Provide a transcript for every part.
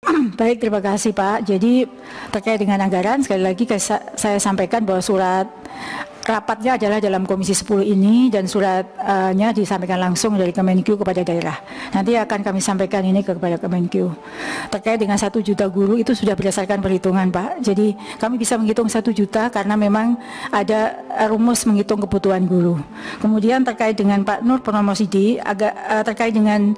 Baik, terima kasih Pak. Jadi terkait dengan anggaran, sekali lagi saya sampaikan bahwa surat rapatnya adalah dalam Komisi 10 ini dan suratnya disampaikan langsung dari Kemenkyu kepada daerah. Nanti akan kami sampaikan ini kepada Kemenkyu. Terkait dengan 1 juta guru itu sudah berdasarkan perhitungan Pak. Jadi kami bisa menghitung 1 juta karena memang ada rumus menghitung kebutuhan guru. Kemudian terkait dengan Pak Nur Purnomo Sidi, terkait dengan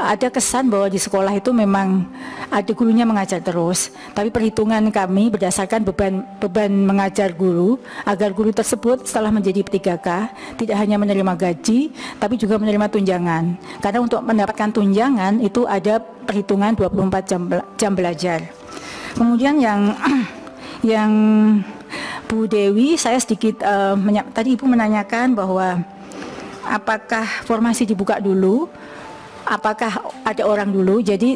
ada kesan bahwa di sekolah itu memang ada gurunya mengajar terus. Tapi perhitungan kami berdasarkan beban mengajar guru agar guru tersebut setelah menjadi P3K tidak hanya menerima gaji tapi juga menerima tunjangan, karena untuk mendapatkan tunjangan itu ada perhitungan 24 jam belajar. Kemudian yang Bu Dewi, saya sedikit tadi Ibu menanyakan bahwa apakah formasi dibuka dulu, apakah ada orang dulu. Jadi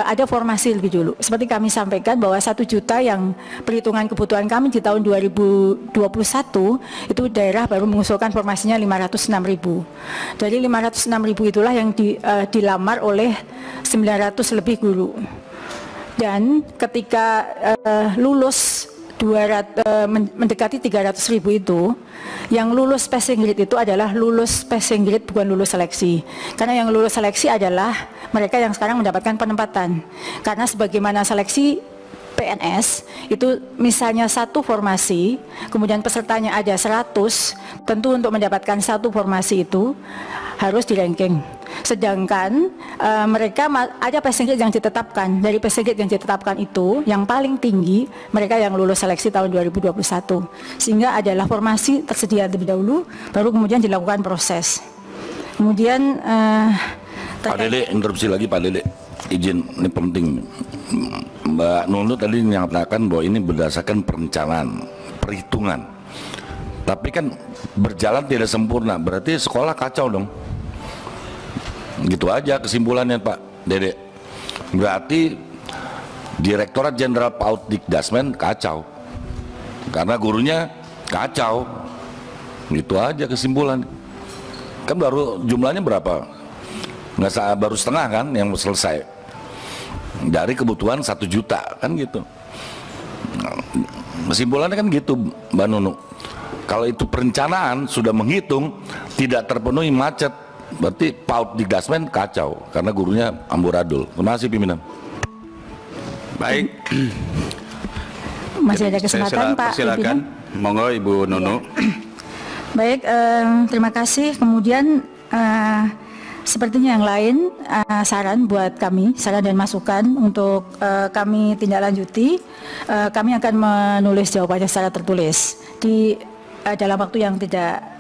ada formasi lebih dulu. Seperti kami sampaikan bahwa 1 juta yang perhitungan kebutuhan kami di tahun 2021 itu daerah baru mengusulkan formasinya 506.000. Dari 506.000 itulah yang dilamar oleh 900 lebih guru. Dan ketika lulus mendekati 300.000 itu, yang lulus passing grade itu adalah lulus passing grade, bukan lulus seleksi. Karena yang lulus seleksi adalah mereka yang sekarang mendapatkan penempatan. Karena sebagaimana seleksi PNS itu misalnya 1 formasi, kemudian pesertanya ada 100, tentu untuk mendapatkan 1 formasi itu harus di ranking. Sedangkan mereka ada passing grade yang ditetapkan. Dari passing grade yang ditetapkan itu yang paling tinggi mereka yang lulus seleksi tahun 2021, sehingga adalah formasi tersedia terlebih dahulu, baru kemudian dilakukan proses. Kemudian Pak Dede, interupsi lagi Pak Dede, izin, ini penting. Mbak Nunu tadi menyatakan bahwa ini berdasarkan perencanaan, perhitungan, tapi kan berjalan tidak sempurna, berarti sekolah kacau dong. Gitu aja kesimpulannya Pak Dede. Berarti Direktorat Jenderal PAUD Dikdasmen kacau karena gurunya kacau. Gitu aja kesimpulan. Kan baru jumlahnya berapa? Nggak, baru setengah kan yang selesai dari kebutuhan 1 juta kan gitu. Kesimpulannya kan gitu Mbak Nunu. Kalau itu perencanaan sudah menghitung tidak terpenuhi, macet, berarti PAUD Dikdasmen kacau karena gurunya amburadul. Terima kasih pimpinan. Baik. Masih ada kesempatan Pak. Silakan. Monggo Ibu Nunu. Baik, terima kasih. Kemudian sepertinya yang lain saran buat kami, saran dan masukan untuk kami tindak lanjuti. Kami akan menulis jawabannya secara tertulis di dalam waktu yang tidak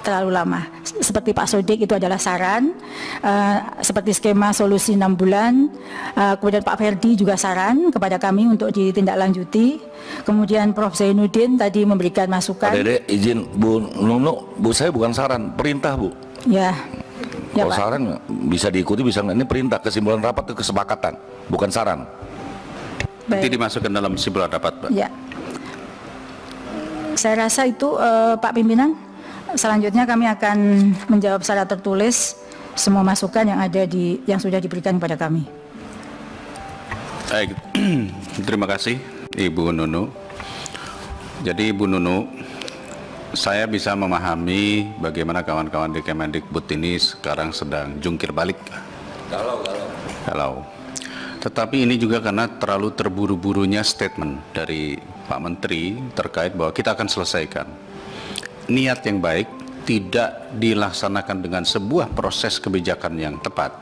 terlalu lama. Seperti Pak Sodik itu adalah saran, seperti skema solusi 6 bulan. Kemudian Pak Ferdi juga saran kepada kami untuk ditindaklanjuti. Kemudian Prof Zainuddin tadi memberikan masukan. Pak Dede, izin Bu Nunu, Bu, saya bukan saran, perintah Bu. Ya. Ya, kalau Pak. saran bisa diikuti, bisa nggak, ini perintah, kesimpulan rapat itu kesepakatan, bukan saran. Nanti dimasukkan dalam kesimpulan rapat Pak. Ya. Saya rasa itu Pak Pimpinan. Selanjutnya kami akan menjawab secara tertulis semua masukan yang ada yang sudah diberikan kepada kami. Baik, terima kasih Ibu Nunu. Jadi Ibu Nunu, saya bisa memahami bagaimana kawan-kawan di Kemendikbud ini sekarang sedang jungkir balik. Kalau. Tetapi ini juga karena terlalu terburu-burunya statement dari Pak Menteri terkait bahwa kita akan selesaikan. Niat yang baik tidak dilaksanakan dengan sebuah proses kebijakan yang tepat.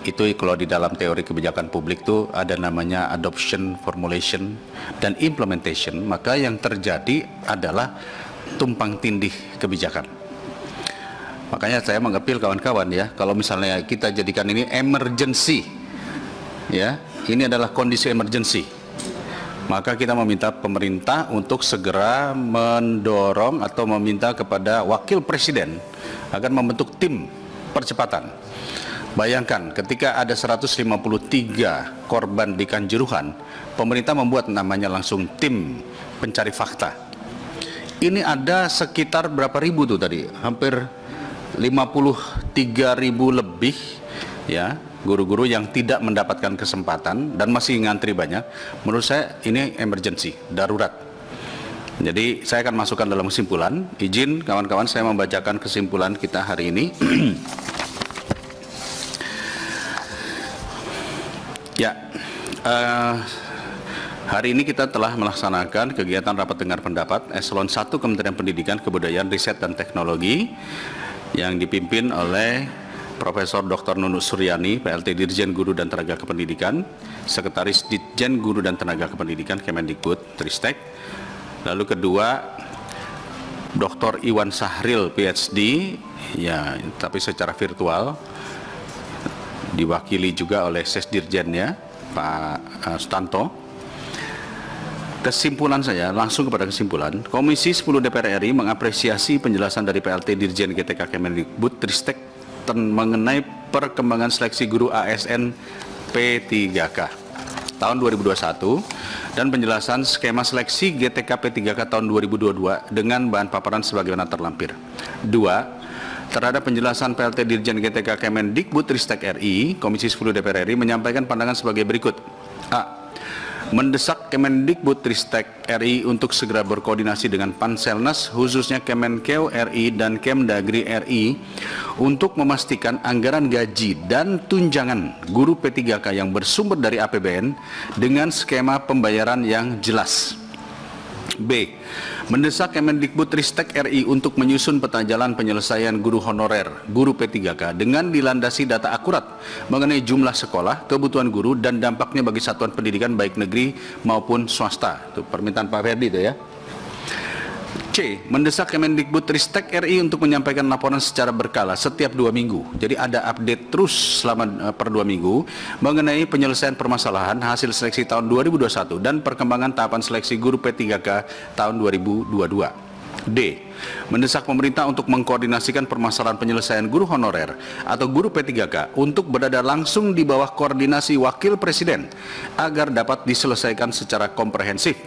Itu kalau di dalam teori kebijakan publik itu ada namanya adoption, formulation, dan implementation. Maka yang terjadi adalah tumpang tindih kebijakan. Makanya saya mengapil kawan-kawan ya, kalau misalnya kita jadikan ini emergency, ya, ini adalah kondisi emergency. Maka kita meminta pemerintah untuk segera mendorong atau meminta kepada Wakil Presiden agar membentuk tim percepatan. Bayangkan ketika ada 153 korban di Kanjuruhan, pemerintah membuat namanya langsung tim pencari fakta. Ini ada sekitar berapa ribu tuh tadi? Hampir 53.000 lebih ya guru-guru yang tidak mendapatkan kesempatan dan masih ngantri banyak, menurut saya ini emergency, darurat. Jadi saya akan masukkan dalam kesimpulan. Izin kawan-kawan saya membacakan kesimpulan kita hari ini. Ya, hari ini kita telah melaksanakan kegiatan rapat dengar pendapat Eselon 1 Kementerian Pendidikan, Kebudayaan, Riset, dan Teknologi yang dipimpin oleh Profesor Dr. Nunuk Suryani, PLT Dirjen Guru dan Tenaga Kependidikan, Sekretaris Ditjen Guru dan Tenaga Kependidikan Kemendikbud Tristek. Lalu kedua, Dr. Iwan Sahril, PhD, ya, tapi secara virtual, diwakili juga oleh Sesdirjennya, Pak Sutanto. Kesimpulan saya, langsung kepada kesimpulan, Komisi 10 DPR RI mengapresiasi penjelasan dari PLT Dirjen GTK Kemendikbud Tristek mengenai perkembangan seleksi guru ASN P3K tahun 2021 dan penjelasan skema seleksi GTK P3K tahun 2022 dengan bahan paparan sebagaimana terlampir. 2. Terhadap penjelasan PLT Dirjen GTK Kemendikbud Tristek RI, Komisi 10 DPR RI menyampaikan pandangan sebagai berikut. A. Mendesak Kemendikbud Tristek RI untuk segera berkoordinasi dengan Panselnas, khususnya Kemenkeu RI dan Kemdagri RI, untuk memastikan anggaran gaji dan tunjangan guru P3K yang bersumber dari APBN dengan skema pembayaran yang jelas. B. Mendesak Kemendikbud Tristek RI untuk menyusun peta jalan penyelesaian guru honorer guru P3K dengan dilandasi data akurat mengenai jumlah sekolah, kebutuhan guru, dan dampaknya bagi satuan pendidikan baik negeri maupun swasta. Itu permintaan Pak Ferdi itu ya. C. Mendesak Kemendikbud Tristek RI untuk menyampaikan laporan secara berkala setiap 2 minggu. Jadi ada update terus selama per 2 minggu mengenai penyelesaian permasalahan hasil seleksi tahun 2021 dan perkembangan tahapan seleksi guru P3K tahun 2022. D. Mendesak pemerintah untuk mengkoordinasikan permasalahan penyelesaian guru honorer atau guru P3K untuk berada langsung di bawah koordinasi Wakil Presiden agar dapat diselesaikan secara komprehensif.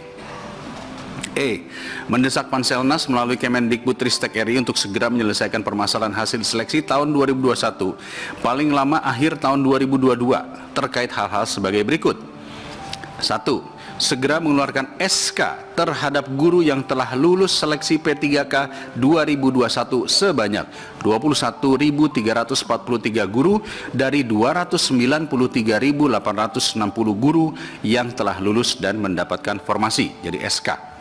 E. Mendesak Panselnas melalui Kemendikbud Tristek RI untuk segera menyelesaikan permasalahan hasil seleksi tahun 2021 paling lama akhir tahun 2022 terkait hal-hal sebagai berikut. 1. Segera mengeluarkan SK terhadap guru yang telah lulus seleksi P3K 2021 sebanyak 21.343 guru dari 293.860 guru yang telah lulus dan mendapatkan formasi, jadi SK.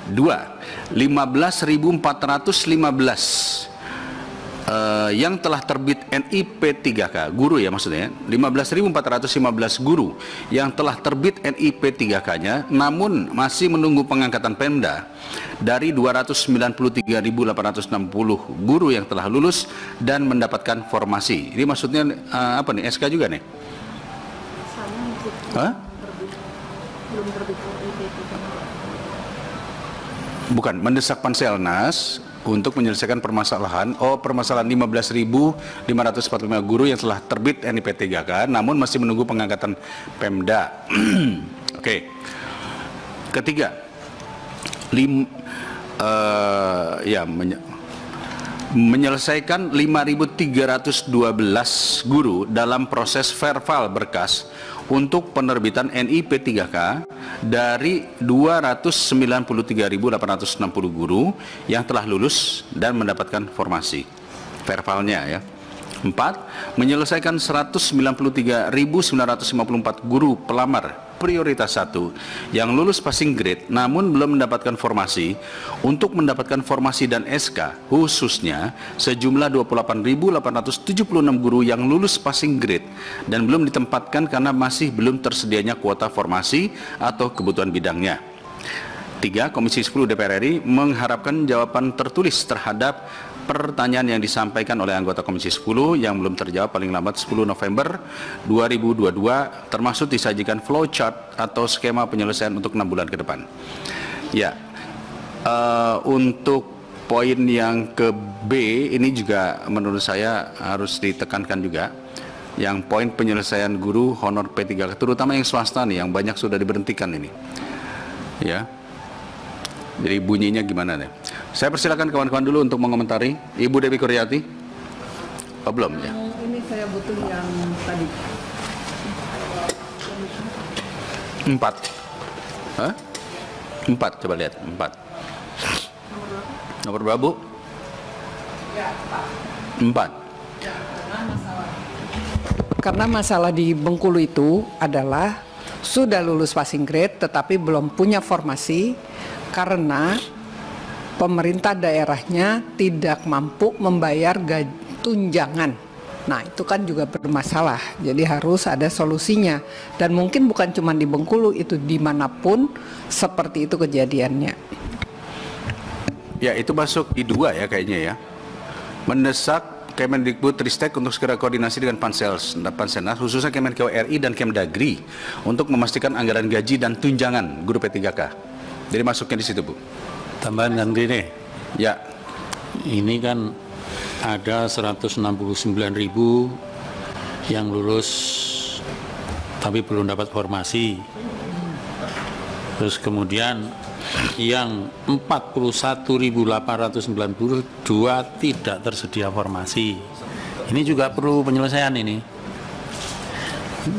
2. 15.415 yang telah terbit NIP3K guru ya maksudnya 15.415 guru yang telah terbit NIP3K-nya namun masih menunggu pengangkatan Pemda dari 293.860 guru yang telah lulus dan mendapatkan formasi. Ini maksudnya apa nih, SK juga nih? Hah? Belum terbit NIP3K. Bukan, mendesak Panselnas untuk menyelesaikan permasalahan permasalahan 15.545 guru yang telah terbit NIP3K namun masih menunggu pengangkatan Pemda. Oke. Ketiga, menyelesaikan 5.312 guru dalam proses verbal berkas untuk penerbitan NIP3K dari 293.860 guru yang telah lulus dan mendapatkan formasi verbalnya ya. 4. Menyelesaikan 193.954 guru pelamar prioritas 1 yang lulus passing grade namun belum mendapatkan formasi untuk mendapatkan formasi dan SK, khususnya sejumlah 28.876 guru yang lulus passing grade dan belum ditempatkan karena masih belum tersedianya kuota formasi atau kebutuhan bidangnya. 3. Komisi 10 DPR RI mengharapkan jawaban tertulis terhadap pertanyaan yang disampaikan oleh anggota Komisi 10 yang belum terjawab paling lambat 10 November 2022 termasuk disajikan flowchart atau skema penyelesaian untuk 6 bulan ke depan. Ya, untuk poin yang ke B ini juga menurut saya harus ditekankan juga, yang poin penyelesaian guru honor P3K terutama yang swasta nih yang banyak sudah diberhentikan ini ya. Jadi bunyinya gimana nih? Saya persilakan kawan-kawan dulu untuk mengomentari. Ibu Dewi Kuryati. Oh belum ya? Ini saya butuh yang tadi. 4. Hah? 4, coba lihat 4. Nomor berapa, Bu? 4. Karena masalah di Bengkulu itu adalah sudah lulus passing grade tetapi belum punya formasi karena pemerintah daerahnya tidak mampu membayar tunjangan. Nah, itu kan juga bermasalah. Jadi harus ada solusinya. Dan mungkin bukan cuma di Bengkulu, itu dimanapun seperti itu kejadiannya. Ya, itu masuk I2 ya kayaknya ya. Mendesak Kemendikbudristek untuk segera koordinasi dengan Panselnas, khususnya Kemenkeu RI dan Kemdagri untuk memastikan anggaran gaji dan tunjangan guru P3K. Jadi masuknya di situ, Bu. Tambahan kan gini. Ya. Ini kan ada 169.000 yang lulus tapi belum dapat formasi. Terus kemudian yang 41.892 tidak tersedia formasi. Ini juga perlu penyelesaian ini.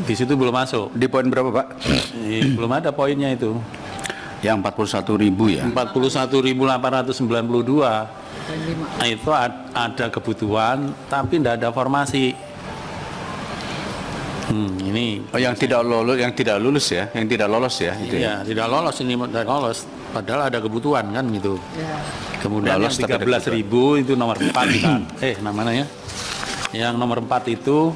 Di situ belum masuk. Di poin berapa, Pak? Belum ada poinnya itu. Yang 41.000 ya. 41.892. Nah, itu ada kebutuhan tapi tidak ada formasi. Ini yang tidak lulus ya, yang tidak lolos ya. Itu ya, tidak lolos ini, tidak lolos. Padahal ada kebutuhan kan gitu. Ya. Kemudian lolos, yang 13.000 itu nomor 4 kan. Namanya. Yang nomor 4 itu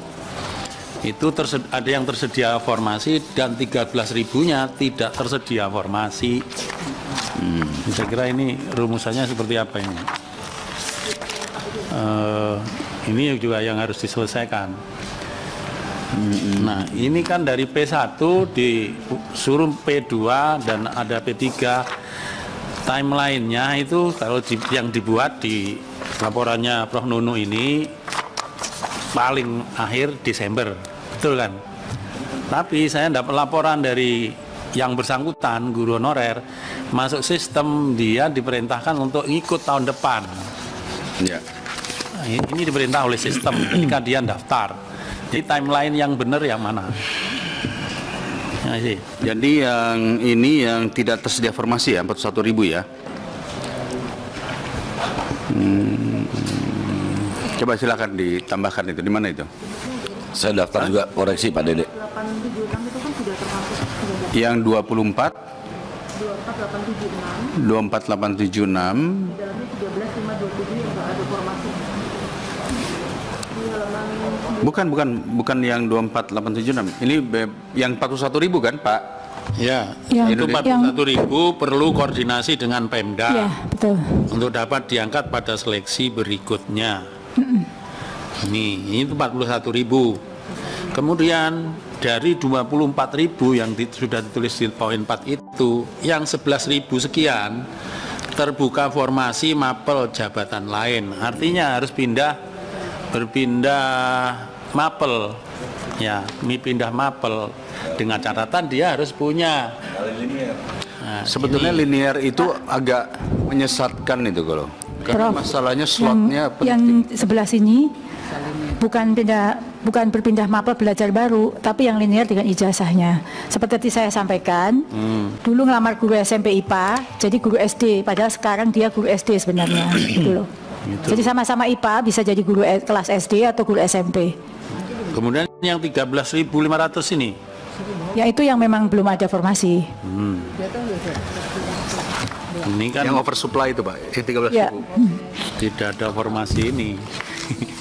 ada yang tersedia formasi dan 13.000-nya tidak tersedia formasi. Saya kira ini rumusannya seperti apa ini? Ini juga yang harus diselesaikan. Nah, ini kan dari P1 disuruh P2 dan ada P3. Timeline-nya itu kalau yang dibuat di laporannya Prof. Nunu ini paling akhir Desember, betul kan? Tapi saya dapat laporan dari yang bersangkutan, guru honorer, masuk sistem dia diperintahkan untuk ikut tahun depan. Ya. Nah, ini diperintah oleh sistem ketika dia daftar. Jadi timeline yang benar yang mana? Ya, sih. Jadi yang ini yang tidak tersedia formasi ya, 41.000 ya. Coba silakan ditambahkan itu. Di mana itu? Saya daftar juga, koreksi Pak Dede. 876 itu kan sudah termasuk. Yang 24 24876. 24876. Di dalamnya 13527 yang nggak ada formasi. Bukan yang 24876. Ini yang 41.000 kan, Pak? Ya, Yang itu 41.000 perlu koordinasi dengan Pemda. Ya, betul. Untuk dapat diangkat pada seleksi berikutnya. Ini itu 41.000. Kemudian dari 24.000 yang sudah ditulis di poin 4 itu, yang 11.000 sekian terbuka formasi mapel jabatan lain. Artinya harus berpindah mapel. Ya, pindah mapel dengan catatan dia harus punya. Nah, sebetulnya linear itu agak menyesatkan itu kalau. Karena masalahnya slotnya yang sebelah sini bukan berpindah mapel belajar baru, tapi yang linear dengan ijazahnya. Seperti saya sampaikan, dulu ngelamar guru SMP IPA, jadi guru SD, padahal sekarang dia guru SD sebenarnya, gitu loh. Gitu. Jadi sama-sama IPA bisa jadi guru kelas SD atau guru SMP. Kemudian yang 13.500 ini? Ya itu yang memang belum ada formasi. Ini kan yang oversupply itu, Pak, yang 13.000. Ya. Tidak ada formasi ini.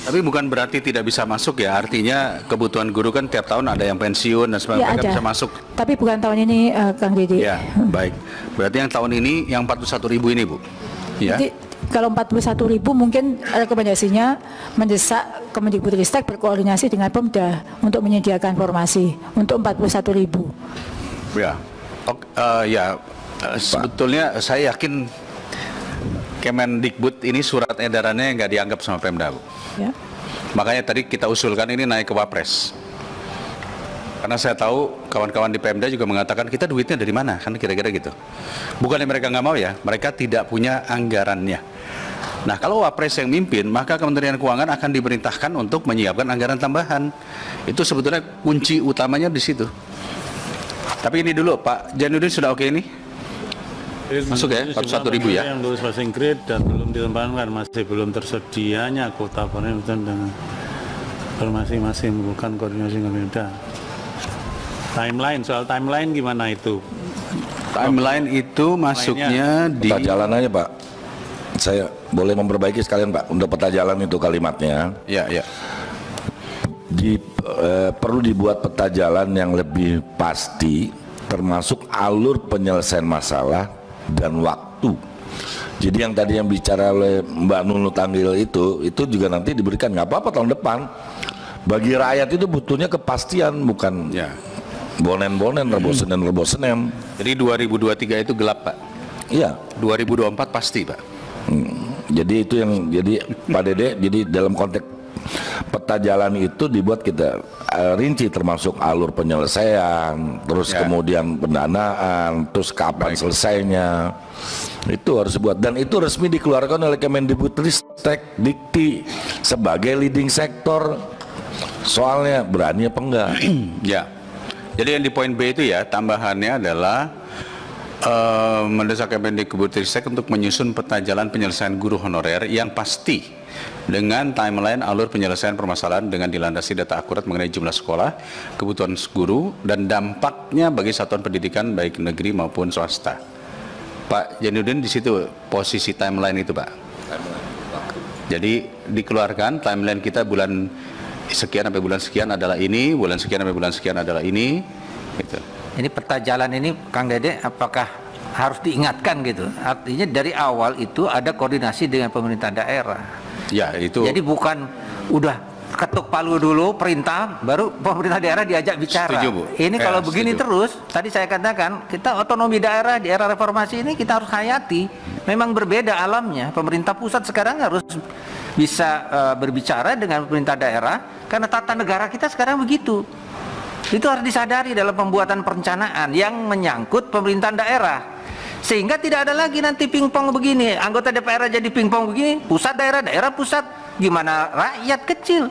Tapi bukan berarti tidak bisa masuk ya, artinya kebutuhan guru kan tiap tahun ada yang pensiun dan sebagainya, ya, bisa masuk. Tapi bukan tahun ini, Kang Dede. Ya, baik. Berarti yang tahun ini yang 41.000 ini, Bu. Ya. Jadi, kalau 41.000 mungkin rekomendasinya mendesak Kemendikbudristek berkoordinasi dengan Pemda untuk menyediakan formasi untuk 41.000. Ya, sebetulnya saya yakin Kemendikbud ini surat edarannya nggak dianggap sama Pemda, Bu. Ya. Makanya tadi kita usulkan ini naik ke Wapres. Karena saya tahu kawan-kawan di Pemda juga mengatakan kita duitnya dari mana, kan kira-kira gitu. Bukannya mereka nggak mau ya, mereka tidak punya anggarannya. Nah, kalau Wapres yang mimpin, maka Kementerian Keuangan akan diperintahkan untuk menyiapkan anggaran tambahan. Itu sebetulnya kunci utamanya di situ. Tapi ini dulu, Pak Jainuddin sudah oke ini? Masuk ya, 41.000 ya? Yang lulus passing grade dan belum ditempatkan, masih belum tersedianya kuota penelitian dan masing-masing bukan koordinasi dengan beda. Timeline, soal timeline gimana itu? Timeline itu masuknya di... Peta jalan aja Pak. Saya boleh memperbaiki sekalian Pak untuk peta jalan itu kalimatnya. Ya. Perlu dibuat peta jalan yang lebih pasti, termasuk alur penyelesaian masalah dan waktu. Jadi yang tadi yang bicara oleh Mbak Nunu Tanggil itu juga nanti diberikan, nggak apa-apa tahun depan. Bagi rakyat itu butuhnya kepastian, bukan bonen-bonen, rebosen-rebosen. Jadi 2023 itu gelap Pak. Iya. 2024 pasti Pak. Jadi itu yang jadi Pak Dede, jadi dalam konteks peta jalan itu dibuat kita rinci, termasuk alur penyelesaian, terus kemudian pendanaan, terus kapan selesainya, itu harus dibuat, dan itu resmi dikeluarkan oleh Kemendikbudristek Dikti sebagai leading sektor. Soalnya berani apa enggak? Ya. Jadi yang di poin B itu ya, tambahannya adalah mendesak Kemendikbudristek untuk menyusun peta jalan penyelesaian guru honorer yang pasti dengan timeline alur penyelesaian permasalahan dengan dilandasi data akurat mengenai jumlah sekolah, kebutuhan guru, dan dampaknya bagi satuan pendidikan baik negeri maupun swasta. Pak Jainuddin, di situ posisi timeline itu Pak. Jadi dikeluarkan timeline kita bulan sekian sampai bulan sekian adalah ini, bulan sekian sampai bulan sekian adalah ini, gitu. Ini peta jalan ini, Kang Dede, apakah harus diingatkan gitu? Artinya dari awal itu ada koordinasi dengan pemerintah daerah. Ya, itu. Jadi bukan udah ketuk palu dulu perintah, baru pemerintah daerah diajak bicara. Setuju, Bu. Ini kalau begini setuju. terus, tadi saya katakan, kita otonomi daerah di era reformasi ini kita harus hayati. Memang berbeda alamnya. Pemerintah pusat sekarang harus bisa berbicara dengan pemerintah daerah, karena tata negara kita sekarang begitu. Itu harus disadari dalam pembuatan perencanaan yang menyangkut pemerintahan daerah, sehingga tidak ada lagi nanti pingpong begini, anggota DPR jadi pingpong begini, pusat daerah, daerah pusat. Gimana rakyat kecil?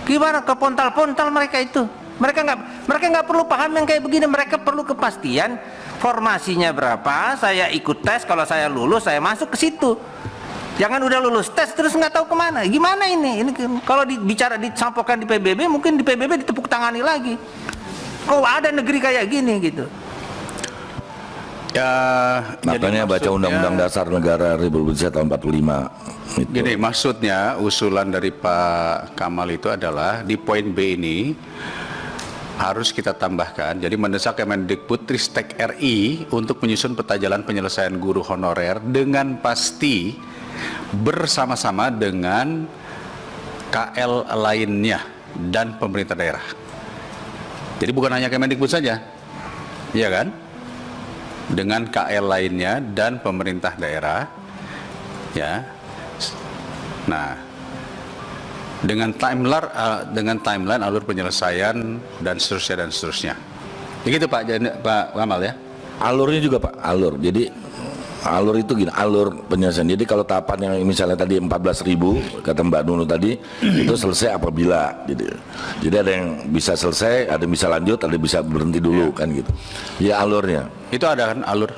Gimana kepontal-pontal mereka itu? Mereka nggak perlu paham yang kayak begini. Mereka perlu kepastian formasinya berapa. Saya ikut tes, kalau saya lulus saya masuk ke situ. Jangan udah lulus tes terus nggak tahu kemana. Gimana ini? Ini kalau dibicara disampaikan di PBB, mungkin di PBB ditepuk tangani lagi. Kok ada negeri kayak gini gitu? Ya, makanya baca Undang-Undang Dasar Negara Republik Indonesia tahun 45. Itu. Gini, maksudnya usulan dari Pak Kamal itu adalah di poin B ini harus kita tambahkan. Jadi mendesak Kemendikbudristek RI untuk menyusun peta jalan penyelesaian guru honorer dengan pasti bersama-sama dengan KL lainnya dan pemerintah daerah. Jadi bukan hanya Kemendikbud saja, ya kan? Dengan KL lainnya dan pemerintah daerah, ya. Nah, dengan timeline alur penyelesaian dan seterusnya. Begitu Pak Kamal ya. Alurnya juga Pak, alur. Jadi alur itu gini, alur penyelesaian. Jadi kalau tahapan yang misalnya tadi 14.000 kata Mbak Nunu tadi itu selesai apabila gitu. Jadi ada yang bisa selesai, ada yang bisa lanjut, ada yang bisa berhenti dulu kan gitu. Ya alurnya. Itu ada kan alur.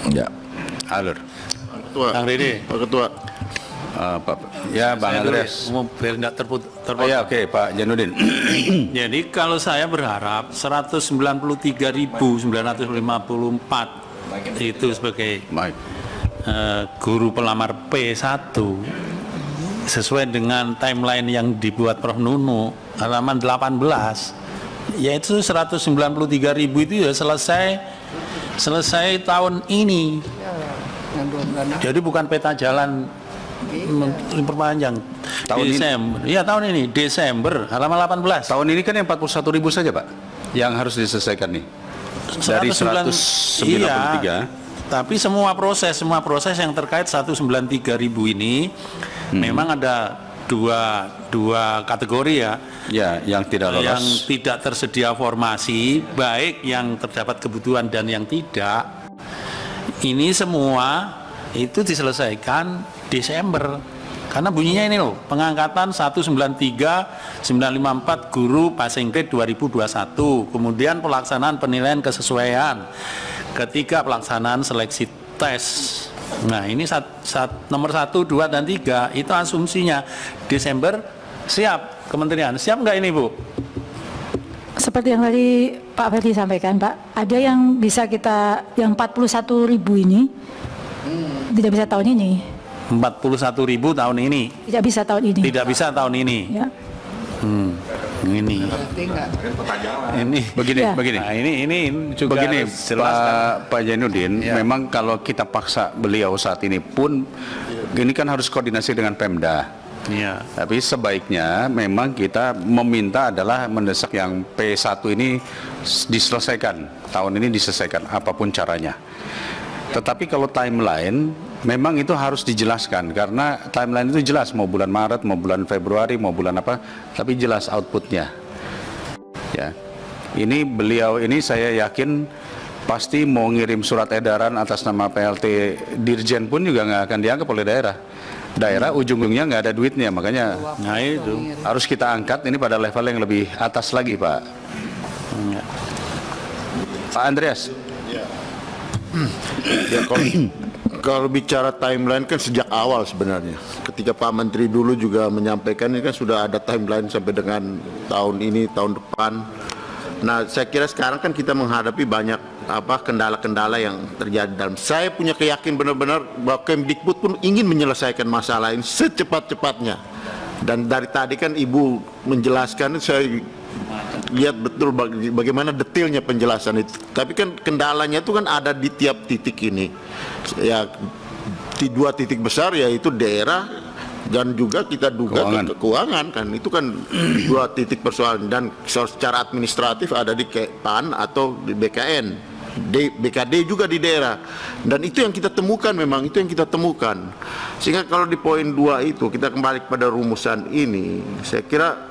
Ya. Alur. Ketua. Kang Dede. Pak Ketua. Ya Bang Andreas. Biar tidak terpotong. Oh ya, oke Pak Jainuddin. Jadi kalau saya berharap 193.954 itu sebagai guru pelamar P1 sesuai dengan timeline yang dibuat Prof Nunu halaman 18, yaitu 193.000 itu ya selesai tahun ini. Jadi bukan peta jalan perpanjang tahun Desember. Iya tahun ini Desember halaman 18. Tahun ini kan yang 41.000 saja Pak yang harus diselesaikan nih. Dari 193. Iya, tapi semua proses yang terkait 193.000 ini memang ada dua kategori ya. Ya, yang tidak lolos. Yang tidak tersedia formasi, baik yang terdapat kebutuhan dan yang tidak. Ini semua itu diselesaikan Desember. Karena bunyinya ini loh, pengangkatan 193.954 guru passing grade 2021, kemudian pelaksanaan penilaian kesesuaian, ketiga pelaksanaan seleksi tes. Nah ini nomor 1, 2, dan 3 itu asumsinya Desember siap kementerian. Siap nggak ini Bu? Seperti yang tadi Pak Ferdi sampaikan Pak, ada yang bisa kita, yang 41.000 ini tidak bisa tahun ini. 41.000 tahun ini. Tidak bisa tahun ini. Tidak bisa tahun ini. Ya. Ini. Ini begini, Ya. begini. Nah, ini juga Begini, harus jelaskan. Pak Jainuddin, Ya. memang kalau kita paksa beliau saat ini pun, ini kan harus koordinasi dengan Pemda. Iya. Tapi sebaiknya memang kita meminta adalah mendesak yang P1 ini diselesaikan, tahun ini diselesaikan apapun caranya. Tetapi kalau timeline memang itu harus dijelaskan, karena timeline itu jelas, mau bulan Maret, mau bulan Februari, mau bulan apa, tapi jelas outputnya. Ya, ini beliau ini saya yakin pasti mau ngirim surat edaran atas nama PLT Dirjen pun juga nggak akan dianggap oleh daerah. Daerah ujung-ujungnya nggak ada duitnya, makanya Nah itu. harus kita angkat ini pada level yang lebih atas lagi, Pak. Ya. Pak Andreas. Ya, kalau bicara timeline kan sejak awal sebenarnya. Ketika Pak Menteri dulu juga menyampaikan ini kan sudah ada timeline sampai dengan tahun ini, tahun depan. Nah, saya kira sekarang kan kita menghadapi banyak kendala-kendala yang terjadi dalam. Saya punya keyakinan benar-benar bahwa Kemdikbud pun ingin menyelesaikan masalah ini secepat-cepatnya. Dan dari tadi kan Ibu menjelaskan, saya lihat betul bagaimana detailnya penjelasan itu. Tapi kan kendalanya itu kan ada di tiap titik ini. Ya, di dua titik besar yaitu daerah dan juga kita duga keuangan kan. Itu kan dua titik persoalan, dan secara administratif ada di PAN atau di BKN. BKD juga di daerah, dan itu yang kita temukan, memang itu yang kita temukan. Sehingga kalau di poin 2 itu kita kembali pada rumusan ini, saya kira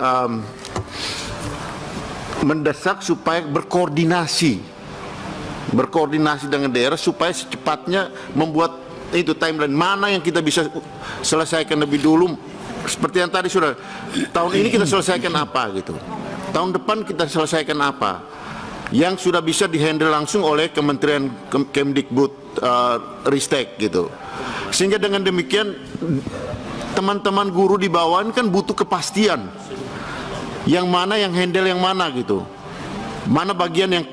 mendesak supaya berkoordinasi dengan daerah supaya secepatnya membuat itu timeline mana yang kita bisa selesaikan lebih dulu. Seperti yang tadi sudah, tahun ini kita selesaikan apa gitu, tahun depan kita selesaikan apa yang sudah bisa dihandle langsung oleh Kementerian Kemdikbud Ristek gitu. Sehingga dengan demikian teman-teman guru di bawah ini kan butuh kepastian yang mana yang handle yang mana gitu, mana bagian yang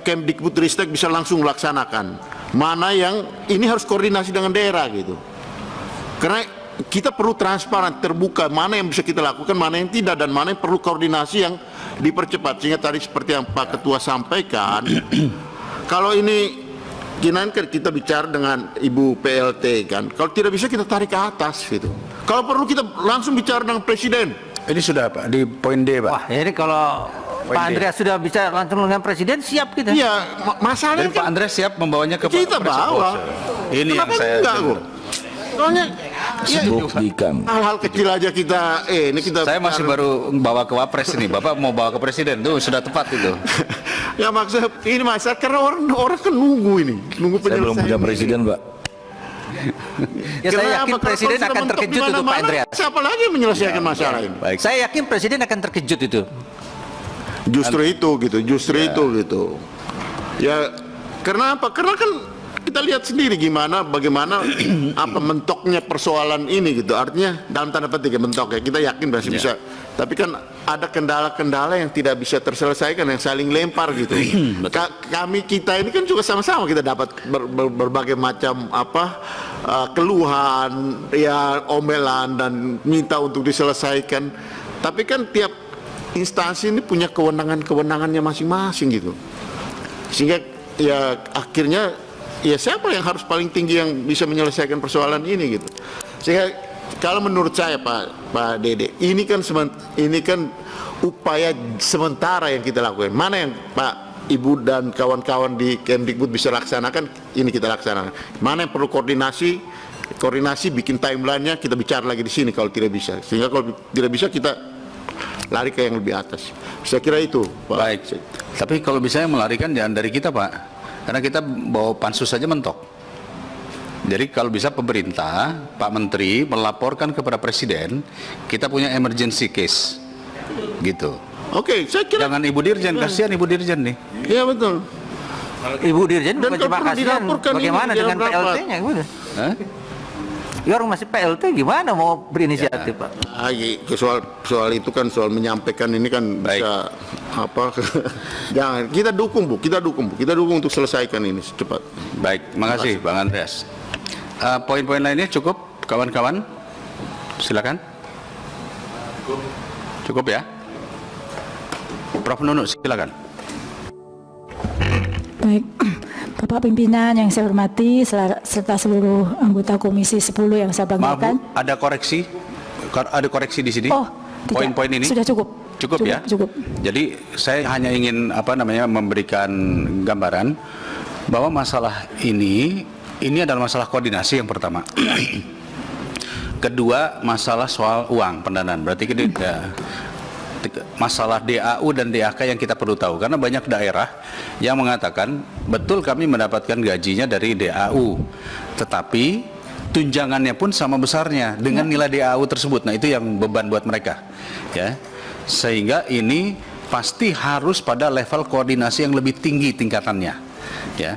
Kemdikbud Ristek bisa langsung laksanakan, mana yang ini harus koordinasi dengan daerah gitu. Karena kita perlu transparan, terbuka, mana yang bisa kita lakukan, mana yang tidak, dan mana yang perlu koordinasi yang dipercepat. Sehingga tadi seperti yang Pak Ketua sampaikan, kalau ini kita bicara dengan Ibu PLT kan, kalau tidak bisa kita tarik ke atas gitu. Kalau perlu kita langsung bicara dengan Presiden. Ini sudah Pak di poin D, Pak. Wah, ini kalau Pak Andreas sudah bicara langsung dengan Presiden, siap kita. Iya, masalahnya Dan Pak Andreas siap membawanya ke kita bawa. Ini Kenapa yang saya enggak kok? Soalnya buktikan. hal-hal kecil aja kita ini kita Saya masih baru bawa ke Wapres ini. Bapak mau bawa ke Presiden tuh sudah tepat itu. Ya maksudnya ini masalah karena orang kan nunggu Saya belum nunggu penyelesaian. punya presiden, Pak. Ya, saya Kenapa? yakin Kalau Presiden sudah akan mentok terkejut di itu Pak mana-mana, Andreas. siapa lagi yang menyelesaikan masalah ini? Baik. Saya yakin Presiden akan terkejut itu. Justru itu gitu, itu gitu. Ya karena apa? Karena kan kita lihat sendiri bagaimana apa mentoknya persoalan ini gitu. Artinya dalam tanda petik ya mentok ya. Kita yakin masih bisa. Tapi kan ada kendala-kendala yang tidak bisa terselesaikan, yang saling lempar gitu. Kita ini kan juga sama-sama kita dapat berbagai macam keluhan, ya omelan dan minta untuk diselesaikan. Tapi kan tiap instansi ini punya kewenangannya masing-masing gitu. Sehingga ya akhirnya ya siapa yang harus paling tinggi yang bisa menyelesaikan persoalan ini gitu. Sehingga kalau menurut saya Pak Dede, ini kan upaya sementara yang kita lakukan. Mana yang Pak Ibu dan kawan-kawan di Kemdikbud bisa laksanakan, ini kita laksanakan. Mana yang perlu koordinasi bikin timelinenya, kita bicara lagi di sini kalau tidak bisa. Sehingga kalau tidak bisa kita lari ke yang lebih atas. Saya kira itu, Pak. Baik. Tapi kalau misalnya melarikan jangan dari kita, Pak. Karena kita bawa pansus saja mentok. Jadi kalau bisa pemerintah, Pak Menteri melaporkan kepada Presiden, kita punya emergency case, gitu. Oke, saya kira. Jangan Ibu Dirjen, kasihan Ibu Dirjen nih. Iya betul. Ibu Dirjen Dan bukan cuma kalau kasihan, dilaporkan ini bagaimana di dalam dengan rapat. PLT-nya? Hah? Ya orang masih PLT gimana mau berinisiatif, Pak? Soal itu kan soal menyampaikan ini kan Baik. bisa apa? Jangan kita dukung Bu, kita dukung untuk selesaikan ini secepat. Baik, makasih Bang Andreas. Poin-poin lainnya cukup, kawan-kawan? Silakan. Cukup ya? Prof. Nunuk, silakan. Baik, Bapak Pimpinan yang saya hormati serta seluruh anggota Komisi 10 yang saya Maaf Bu, banggakan. ada koreksi? Ada koreksi di sini? Oh, tidak. Poin-poin ini? Sudah cukup. Cukup ya? Cukup. Jadi saya hanya ingin memberikan gambaran bahwa masalah ini adalah masalah koordinasi yang pertama. Kedua, masalah soal uang pendanaan. Berarti ini masalah DAU dan DAK yang kita perlu tahu, karena banyak daerah yang mengatakan betul kami mendapatkan gajinya dari DAU, tetapi tunjangannya pun sama besarnya dengan nilai DAU tersebut. Nah, itu yang beban buat mereka, ya. Sehingga ini pasti harus pada level koordinasi yang lebih tinggi tingkatannya, ya.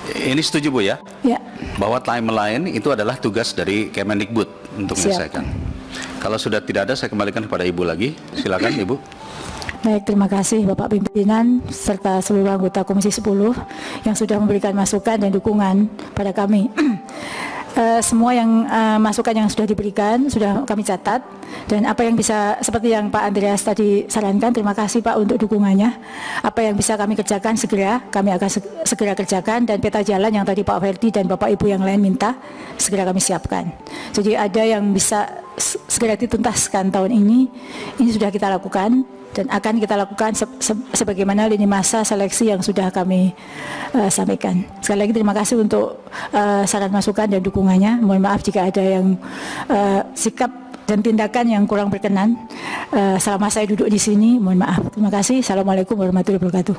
Ini setuju Bu ya? Ya. Bahwa timeline itu adalah tugas dari Kemendikbud untuk menyelesaikan. Kalau sudah tidak ada, saya kembalikan kepada Ibu lagi. Silakan Ibu. Baik, terima kasih Bapak Pimpinan serta seluruh anggota Komisi 10 yang sudah memberikan masukan dan dukungan pada kami. Semua yang masukan yang sudah diberikan sudah kami catat, dan apa yang bisa, seperti yang Pak Andreas tadi sarankan, terima kasih Pak untuk dukungannya. Apa yang bisa kami kerjakan segera kami akan segera kerjakan, dan peta jalan yang tadi Pak Ferdi dan Bapak Ibu yang lain minta segera kami siapkan. Jadi ada yang bisa segera dituntaskan tahun ini sudah kita lakukan dan akan kita lakukan sebagaimana lini masa seleksi yang sudah kami sampaikan. Sekali lagi terima kasih untuk saran masukan dan dukungannya. Mohon maaf jika ada yang sikap dan tindakan yang kurang berkenan selama saya duduk di sini. Mohon maaf. Terima kasih. Assalamualaikum warahmatullahi wabarakatuh.